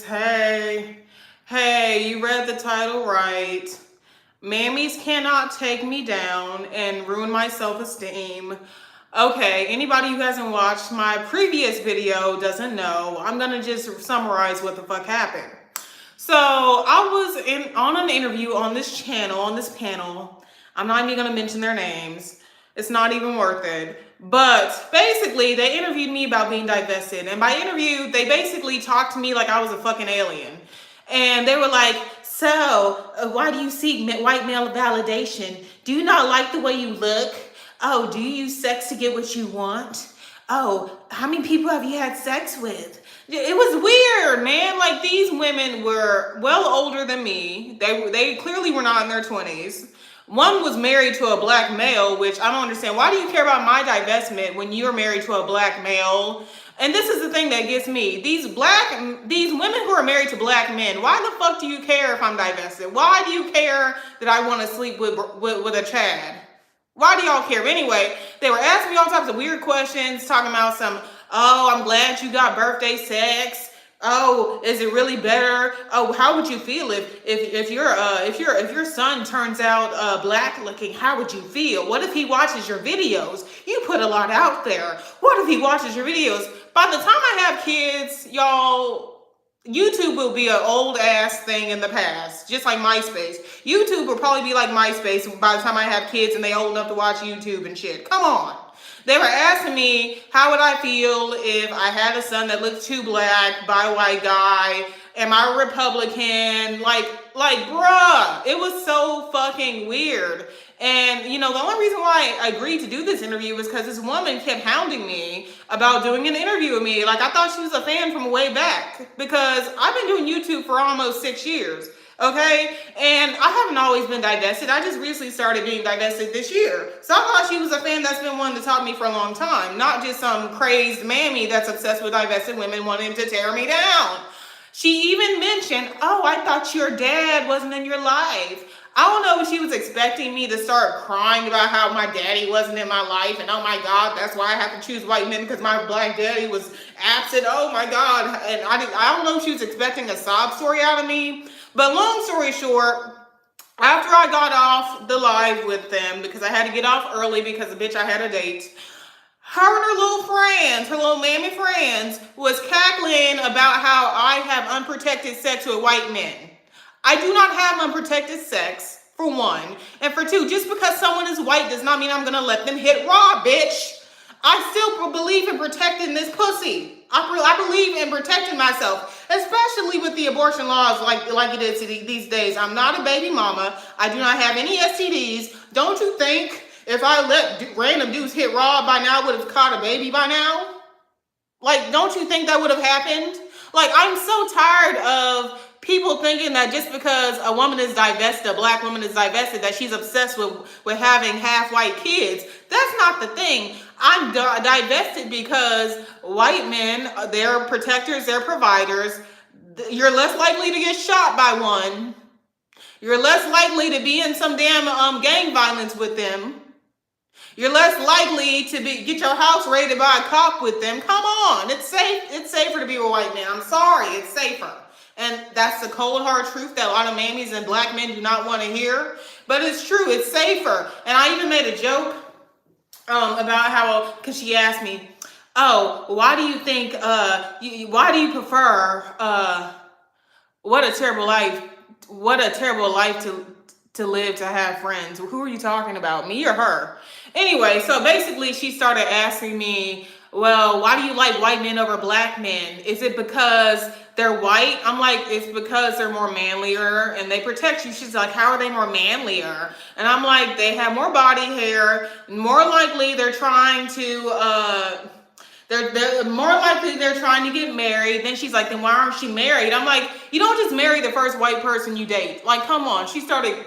Hey, you read the title right. Mammys cannot take me down and ruin my self-esteem. Okay, anybody who hasn't watched my previous video doesn't know. I'm gonna just summarize what the fuck happened. So I was on an interview on this panel. I'm not even gonna mention their names. It's not even worth it. But basically, they interviewed me about being divested. And by interview, they basically talked to me like I was a fucking alien. And they were like, so why do you seek white male validation? Do you not like the way you look? Oh, do you use sex to get what you want? Oh, how many people have you had sex with? It was weird, man. Like, these women were well older than me. They clearly were not in their 20s. One was married to a black male, which I don't understand. Why do you care about my divestment when you're married to a black male? And this is the thing that gets me. These women who are married to black men, why the fuck do you care if I'm divested? Why do you care that I want to sleep with a Chad? Why do y'all care? Anyway, they were asking me all types of weird questions, talking about some, oh, I'm glad you got birthday sex. Oh, is it really better? Oh, how would you feel if your son turns out black looking? How would you feel? What if he watches your videos? You put a lot out there. What if he watches your videos? By the time I have kids, y'all, YouTube will be an old ass thing in the past, just like MySpace. YouTube will probably be like MySpace by the time I have kids and they old enough to watch YouTube and shit. Come on. They were asking me, how would I feel if I had a son that looked too black by a white guy? Am I a Republican? Like, bruh, it was so fucking weird. And, you know, the only reason why I agreed to do this interview was because this woman kept hounding me about doing an interview with me. Like, I thought she was a fan from way back because I've been doing YouTube for almost 6 years. Okay, and I haven't always been divested. I just recently started being divested this year. So I thought she was a fan that's been wanting to talk to me for a long time, not just some crazed mammy that's obsessed with divested women wanting to tear me down. She even mentioned, oh, I thought your dad wasn't in your life. I don't know if she was expecting me to start crying about how my daddy wasn't in my life and oh my God, that's why I have to choose white men because my black daddy was absent. Oh my God. And I don't know if she was expecting a sob story out of me. But long story short, after I got off the live with them, because I had to get off early because, bitch, I had a date, her and her little friends, her little mammy friends, was cackling about how I have unprotected sex with white men. I do not have unprotected sex, for one. And for two, just because someone is white does not mean I'm going to let them hit raw, bitch. I still believe in protecting this pussy. I believe in protecting myself, especially with the abortion laws like it is these days. I'm not a baby mama. I do not have any STDs. Don't you think if I let random dudes hit raw by now, I would have caught a baby by now? Like, don't you think that would have happened? Like, I'm so tired of people thinking that just because a woman is divested, a black woman is divested, that she's obsessed with having half-white kids. That's not the thing. I'm divested because white men, they're protectors, they're providers. You're less likely to get shot by one. You're less likely to be in some damn gang violence with them. You're less likely to get your house raided by a cop with them. Come on, it's safe. It's safer to be with a white man. I'm sorry, it's safer. And that's the cold hard truth that a lot of mammies and black men do not want to hear. But it's true, it's safer. And I even made a joke about how, because she asked me, oh, why do you think, why do you prefer, what a terrible life to live, to have friends. Who are you talking about, me or her? Anyway, so basically she started asking me, well, why do you like white men over black men? Is it because they're white? I'm like, it's because they're more manlier and they protect you. She's like, how are they more manlier? And I'm like, they have more body hair. More likely they're trying to, they're more likely they're trying to get married. Then she's like, then why aren't she married? I'm like, you don't just marry the first white person you date. Like, come on. She started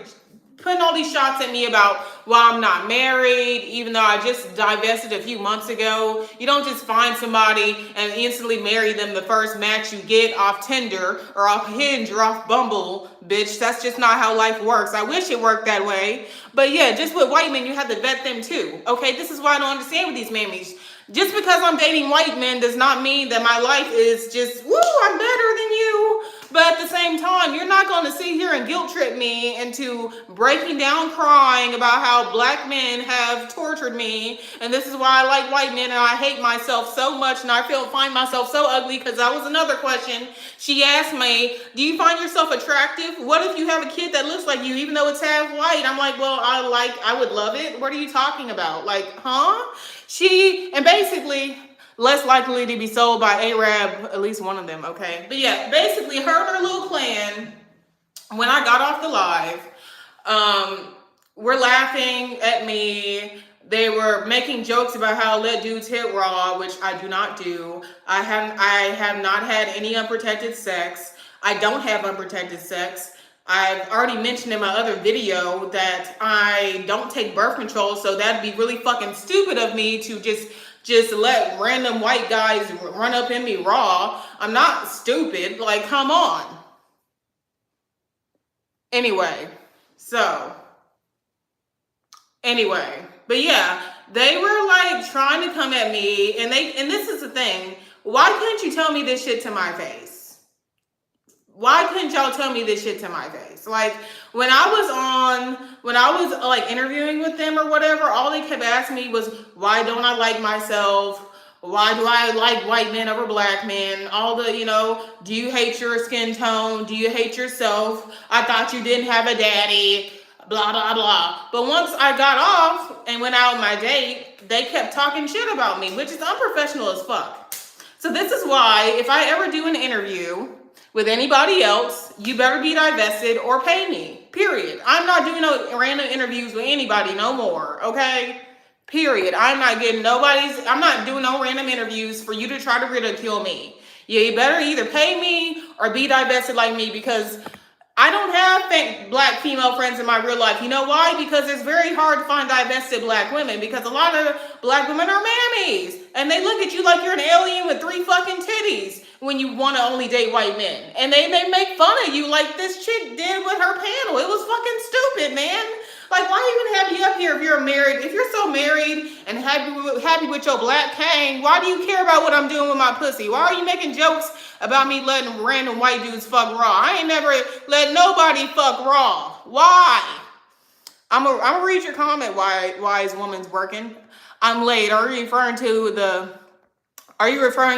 putting all these shots at me about why I'm not married, even though I just divested a few months ago. You don't just find somebody and instantly marry them the first match you get off Tinder or off Hinge or off Bumble, bitch. That's just not how life works. I wish it worked that way. But yeah, just with white men, you have to vet them too. Okay, this is why I don't understand with these mammies. Just because I'm dating white men does not mean that my life is just, woo, I'm better than you. at the same time, you're not going to sit here and guilt trip me into breaking down crying about how black men have tortured me, and this is why I like white men, and I hate myself so much, and I find myself so ugly, because that was another question. She asked me, do you find yourself attractive? What if you have a kid that looks like you, even though it's half white? I'm like, well, I would love it. What are you talking about? Like, huh? And basically, less likely to be sold by Arab, at least one of them, okay? But yeah, basically her and her little clan, when I got off the live, were laughing at me. They were making jokes about how I let dudes hit raw, which I do not do. I have not had any unprotected sex. I don't have unprotected sex. I've already mentioned in my other video that I don't take birth control, so that'd be really fucking stupid of me to just let random white guys run up in me raw. I'm not stupid. Like, come on. Anyway, but yeah, they were like trying to come at me, and this is the thing. Why couldn't you tell me this shit to my face? Why couldn't y'all tell me this shit to my face? Like, when I was like interviewing with them or whatever, all they kept asking me was, why don't I like myself? Why do I like white men over black men? All the, do you hate your skin tone? Do you hate yourself? I thought you didn't have a daddy, blah, blah, blah. But once I got off and went out on my date, they kept talking shit about me, which is unprofessional as fuck. So this is why, if I ever do an interview with anybody else, you better be divested or pay me, period. I'm not doing no random interviews with anybody no more, okay? Period. I'm not doing no random interviews for you to try to ridicule me. You better either pay me or be divested like me, because I don't have black female friends in my real life. You know why? Because it's very hard to find divested black women, because a lot of black women are mammies, and they look at you like you're an alien with 3 fucking titties when you want to only date white men. And they make fun of you like this chick did with her panel. It was fucking stupid, man. Like, why even have you up here if you're married? If you're so married and happy with your black king, why do you care about what I'm doing with my pussy? Why are you making jokes about me letting random white dudes fuck raw? I ain't never let nobody fuck raw. Why? I'm gonna read your comment, wise woman's working. I'm late. Are you referring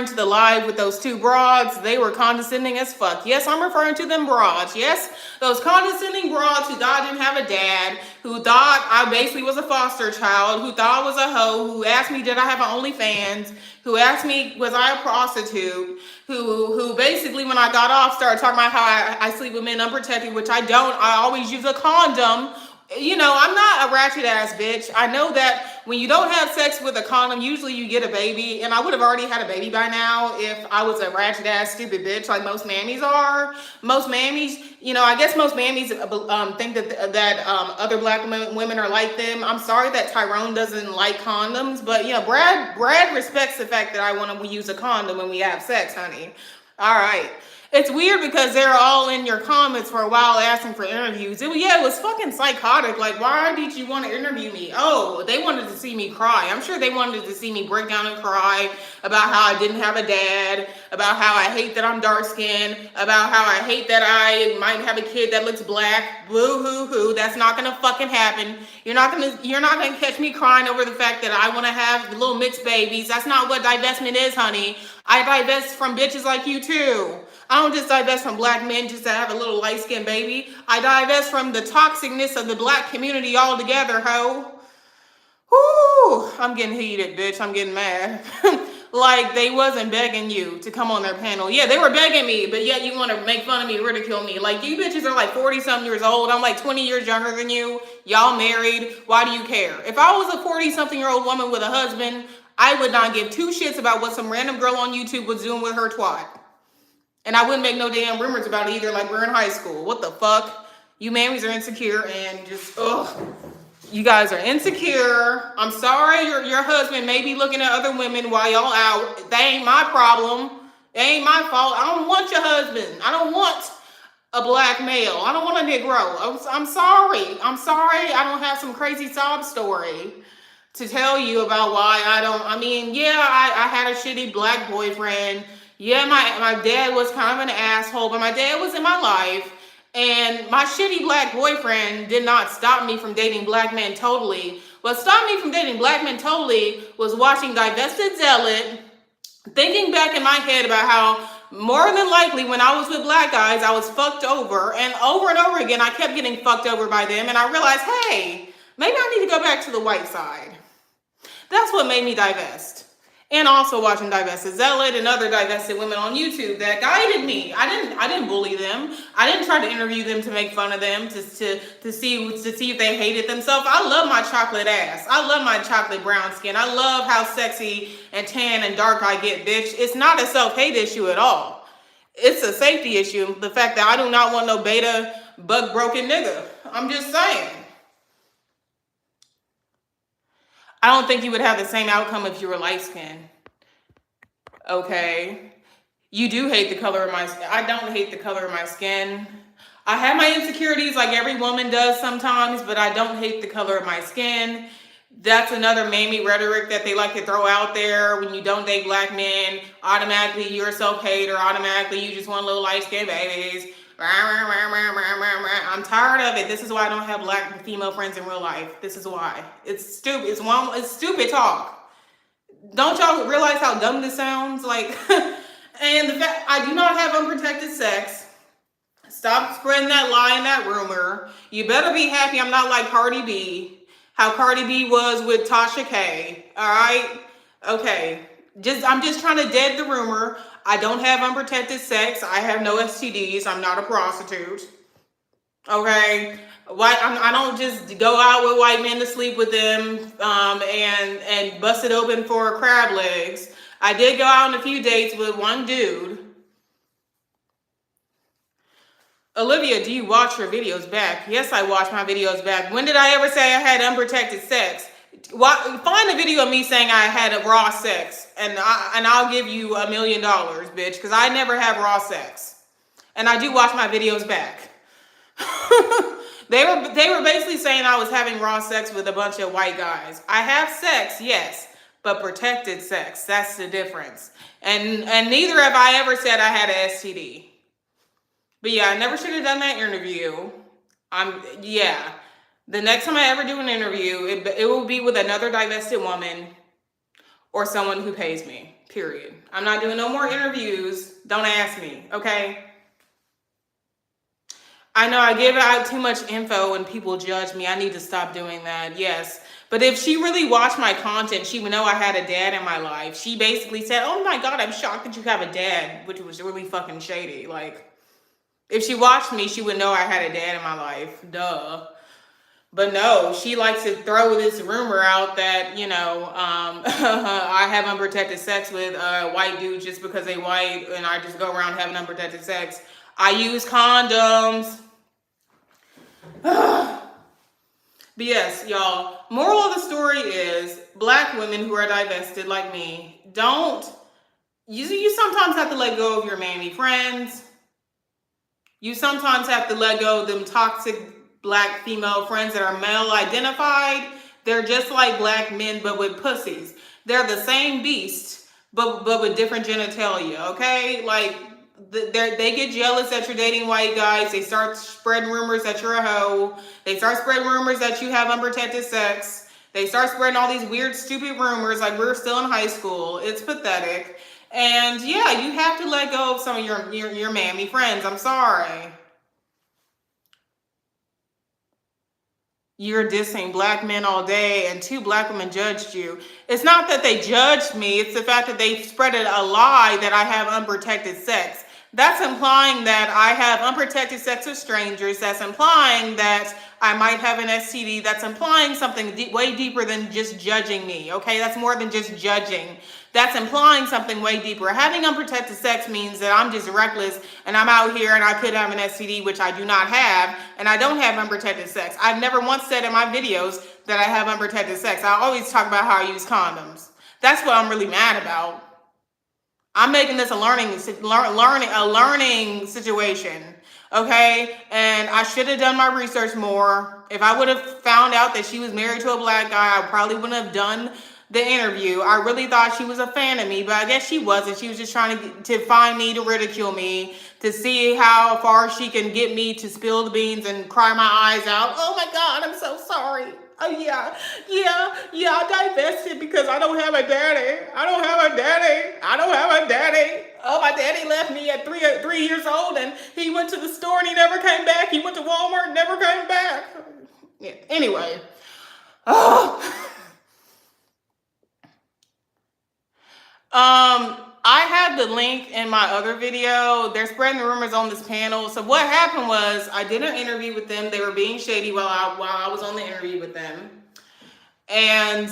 to the live with those 2 broads? They were condescending as fuck. Yes, I'm referring to them broads. Yes, those condescending broads who thought I didn't have a dad, who thought I basically was a foster child, who thought I was a hoe, who asked me did I have an OnlyFans, who asked me was I a prostitute, who basically when I got off started talking about how I sleep with men unprotected, which I don't. I always use a condom. I'm not a ratchet ass bitch. I know that when you don't have sex with a condom, usually you get a baby, and I would have already had a baby by now if I was a ratchet ass stupid bitch like most mammies are. Most mammies, I guess most mammies think that other black women are like them. I'm sorry that Tyrone doesn't like condoms, but Brad respects the fact that I want to use a condom when we have sex, honey. All right. It's weird because they're all in your comments for a while asking for interviews. It was fucking psychotic. Like, why did you want to interview me? Oh, they wanted to see me cry. I'm sure they wanted to see me break down and cry about how I didn't have a dad, about how I hate that I'm dark skinned, about how I hate that I might have a kid that looks black. Boo hoo hoo. That's not gonna fucking happen. You're not gonna catch me crying over the fact that I want to have little mixed babies. That's not what divestment is, honey. I divest from bitches like you too. I don't just divest from black men just to have a little light-skinned baby. I divest from the toxicness of the black community altogether, ho. Whoo, I'm getting heated, bitch. I'm getting mad. Like, they wasn't begging you to come on their panel. Yeah, they were begging me, but yet you want to make fun of me, ridicule me. Like, you bitches are like 40-something years old. I'm like 20 years younger than you. Y'all married. Why do you care? If I was a 40-something-year-old woman with a husband, I would not give 2 shits about what some random girl on YouTube was doing with her twat. And I wouldn't make no damn rumors about it either, like we're in high school. What the fuck? You mammies are insecure and just, ugh. You guys are insecure. I'm sorry your husband may be looking at other women while y'all out. That ain't my problem. It ain't my fault. I don't want your husband. I don't want a black male. I don't want a Negro. I'm sorry. I don't have some crazy sob story to tell you about why I had a shitty black boyfriend. Yeah, my dad was kind of an asshole, but my dad was in my life. And my shitty black boyfriend did not stop me from dating black men totally. What stopped me from dating black men totally was watching Divested Zealot, thinking back in my head about how more than likely when I was with black guys, I was fucked over. And over again, I kept getting fucked over by them. And I realized, hey, maybe I need to go back to the white side. That's what made me divest. And also watching Divested Zealot and other divested women on YouTube that guided me. I didn't bully them. I didn't try to interview them to make fun of them, to see if they hated themselves. I love my chocolate ass. I love my chocolate brown skin. I love how sexy and tan and dark I get, bitch. It's not a self-hate issue at all. It's a safety issue. The fact that I do not want no beta bug broken nigga. I'm just saying. I don't think you would have the same outcome if you were light skinned. Okay. You do hate the color of my skin. I don't hate the color of my skin. I have my insecurities like every woman does sometimes, but I don't hate the color of my skin. That's another mammy rhetoric that they like to throw out there. When you don't date black men, automatically you're a self-hater, automatically you just want little light-skinned babies. I'm tired of it. This is why I don't have black female friends in real life. This is why. It's stupid. It's stupid talk. Don't y'all realize how dumb this sounds? Like, and the fact I do not have unprotected sex. Stop spreading that lie and that rumor. You better be happy I'm not like Cardi B. How Cardi B was with Tasha K. All right? Okay. I'm just trying to dead the rumor. I don't have unprotected sex. I have no STDs. I'm not a prostitute. Okay? I don't just go out with white men to sleep with them and bust it open for crab legs. I did go out on a few dates with one dude. Olivia, do you watch your videos back? Yes, I watch my videos back. When did I ever say I had unprotected sex? Find a video of me saying I had a raw sex, and I'll give you $1 million, bitch, because I never have raw sex, and I do watch my videos back. They were basically saying I was having raw sex with a bunch of white guys. I have sex, yes, but protected sex. That's the difference. And neither have I ever said I had an STD. But yeah, I never should have done that interview. The next time I ever do an interview, it will be with another divested woman or someone who pays me, period. I'm not doing no more interviews. Don't ask me, okay? I know I give out too much info and people judge me. I need to stop doing that, yes. But if she really watched my content, she would know I had a dad in my life. She basically said, oh my God, I'm shocked that you have a dad, which was really fucking shady. Like, if she watched me, she would know I had a dad in my life, duh. But no, she likes to throw this rumor out that, I have unprotected sex with white dudes just because they white and I just go around having unprotected sex. I use condoms. But yes, y'all, moral of the story is black women who are divested like me, you sometimes have to let go of your mammy friends. You sometimes have to let go of them toxic black female friends that are male identified. They're just like black men, but with pussies. They're the same beast, but with different genitalia, okay? Like, they get jealous that you're dating white guys. They start spreading rumors that you're a hoe. They start spreading rumors that you have unprotected sex. They start spreading all these weird, stupid rumors like we're still in high school. It's pathetic. And yeah, you have to let go of some of your mammy friends. I'm sorry. You're dissing black men all day and 2 black women judged you. It's not that they judged me. It's the fact that they spread a lie that I have unprotected sex. That's implying that I have unprotected sex with strangers. That's implying that I might have an STD. That's implying something way deeper than just judging me, okay? That's more than just judging. That's implying something way deeper. Having unprotected sex means that I'm just reckless and I'm out here and I could have an STD, which I do not have, and I don't have unprotected sex. I've never once said in my videos that I have unprotected sex. I always talk about how I use condoms. That's what I'm really mad about. I'm making this a learning situation, okay? And I should have done my research more. If I would have found out that she was married to a black guy, I probably wouldn't have done the interview. I really thought she was a fan of me, but I guess she wasn't. She was just trying to find me, to ridicule me, to see how far she can get me to spill the beans and cry my eyes out. Oh my God, I'm so sorry. Oh yeah, I divested because I don't have a daddy. I don't have a daddy. I don't have a daddy. Oh, my daddy left me at 3 years old, and he went to the store and he never came back. He went to Walmart and never came back. Yeah, anyway. Oh. I have the link in my other video. They're spreading the rumors on this panel. So what happened was I did an interview with them. They were being shady while I was on the interview with them. And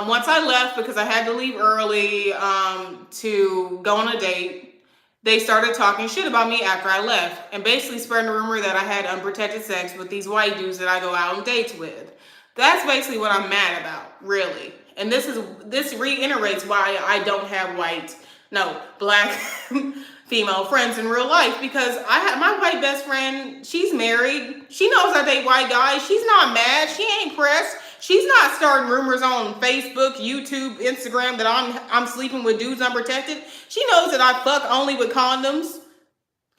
once I left, because I had to leave early to go on a date, they started talking shit about me after I left and basically spreading the rumor that I had unprotected sex with these white dudes that I go out on dates with. That's basically what I'm mad about, really. And this reiterates why I don't have black female friends in real life, because I have my white best friend. She's married. She knows I date white guys. She's not mad. She ain't pressed. She's not starting rumors on Facebook, YouTube, Instagram that I'm sleeping with dudes unprotected. She knows that I fuck only with condoms.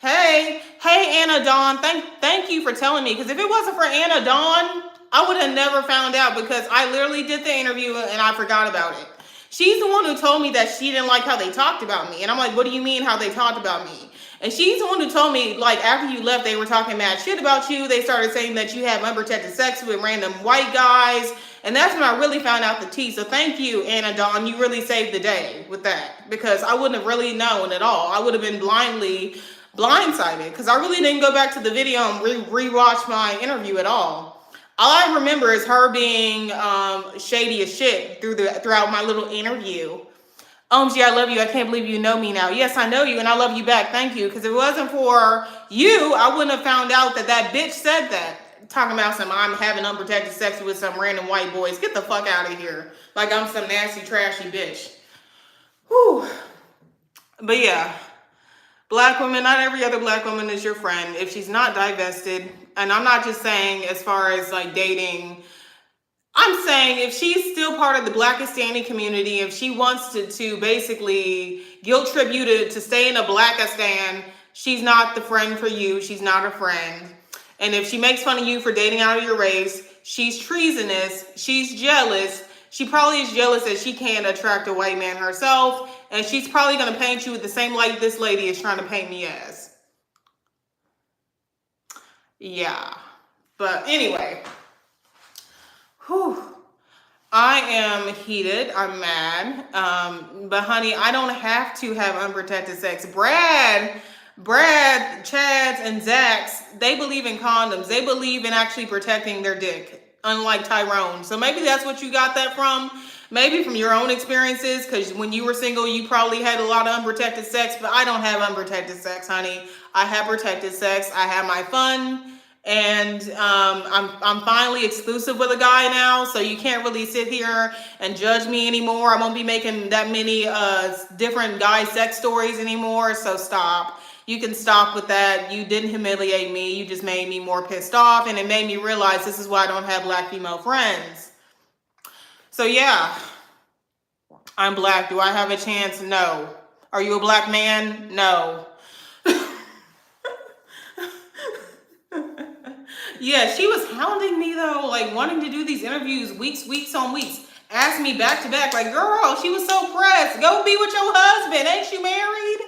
Hey Anna Dawn, thank you for telling me, because if it wasn't for Anna Dawn, I would have never found out, because I literally did the interview and I forgot about it. She's the one who told me that she didn't like how they talked about me. And I'm like, what do you mean how they talked about me? And she's the one who told me, like, after you left, they were talking mad shit about you. They started saying that you have unprotected sex with random white guys. And that's when I really found out the tea. So thank you, Anna Dawn. You really saved the day with that, because I wouldn't have really known at all. I would have been blindsided, because I really didn't go back to the video and rewatch my interview at all. All I remember is her being shady as shit throughout my little interview. G, I love you. I can't believe you know me now. Yes, I know you, and I love you back. Thank you. Because if it wasn't for you, I wouldn't have found out that bitch said that. Talking about I'm having unprotected sex with some random white boys. Get the fuck out of here. Like I'm some nasty, trashy bitch. Whew. But yeah. Black women, not every other black woman is your friend. If she's not divested, and I'm not just saying as far as like dating, I'm saying if she's still part of the Blackistan community, if she wants to basically guilt trip you to stay in a Blackistan, she's not the friend for you. She's not a friend. And if she makes fun of you for dating out of your race, she's treasonous. She's jealous. She probably is jealous that she can't attract a white man herself. And she's probably going to paint you with the same light this lady is trying to paint me as. Yeah. But anyway. Whew. I am heated. I'm mad. But honey, I don't have to have unprotected sex. Brad, Chads, and Zax, they believe in condoms. They believe in actually protecting their dick, unlike Tyrone. So maybe that's what you got that from. Maybe from your own experiences, because when you were single, you probably had a lot of unprotected sex, but I don't have unprotected sex, honey. I have protected sex. I have my fun, and I'm finally exclusive with a guy now, so you can't really sit here and judge me anymore. I won't be making that many different guy sex stories anymore, so stop. You can stop with that. You didn't humiliate me. You just made me more pissed off, and it made me realize this is why I don't have black female friends. So yeah, I'm black. Do I have a chance? No. Are you a black man? No. Yeah, she was hounding me though, like wanting to do these interviews weeks on weeks. Asked me back to back, like, girl, she was so pressed. Go be with your husband. Ain't you married?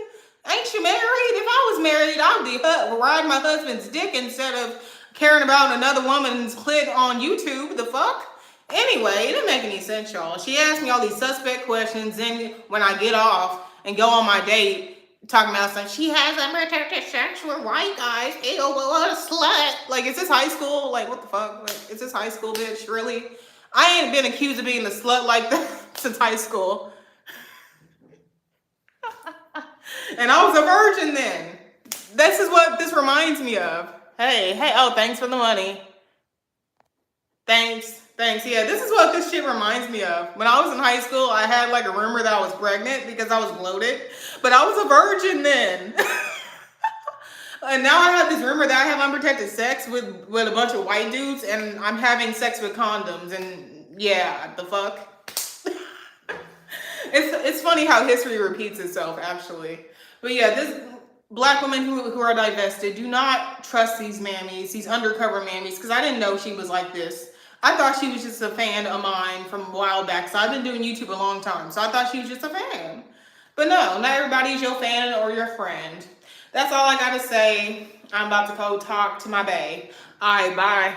Ain't you married? If I was married, I'd be riding my husband's dick instead of caring about another woman's clit on YouTube. The fuck? Anyway, it didn't make any sense, y'all. She asked me all these suspect questions, and when I get off and go on my date, talking about something, she has unprotected sex with white guys. Ew, what a slut. Like, is this high school? Like, what the fuck? Like, is this high school, bitch? Really? I ain't been accused of being a slut like that since high school. And I was a virgin then. This is what this reminds me of. Hey, oh, thanks for the money. Thanks. Yeah, this is what this shit reminds me of. When I was in high school, I had like a rumor that I was pregnant because I was bloated. But I was a virgin then. And now I have this rumor that I have unprotected sex with a bunch of white dudes, and I'm having sex with condoms. And yeah, the fuck? It's funny how history repeats itself, actually. But yeah, this black women who are divested, do not trust these mammies, these undercover mammies, because I didn't know she was like this. I thought she was just a fan of mine from a while back. So I've been doing YouTube a long time. So I thought she was just a fan. But no, not everybody's your fan or your friend. That's all I gotta say. I'm about to go talk to my bae. All right, bye.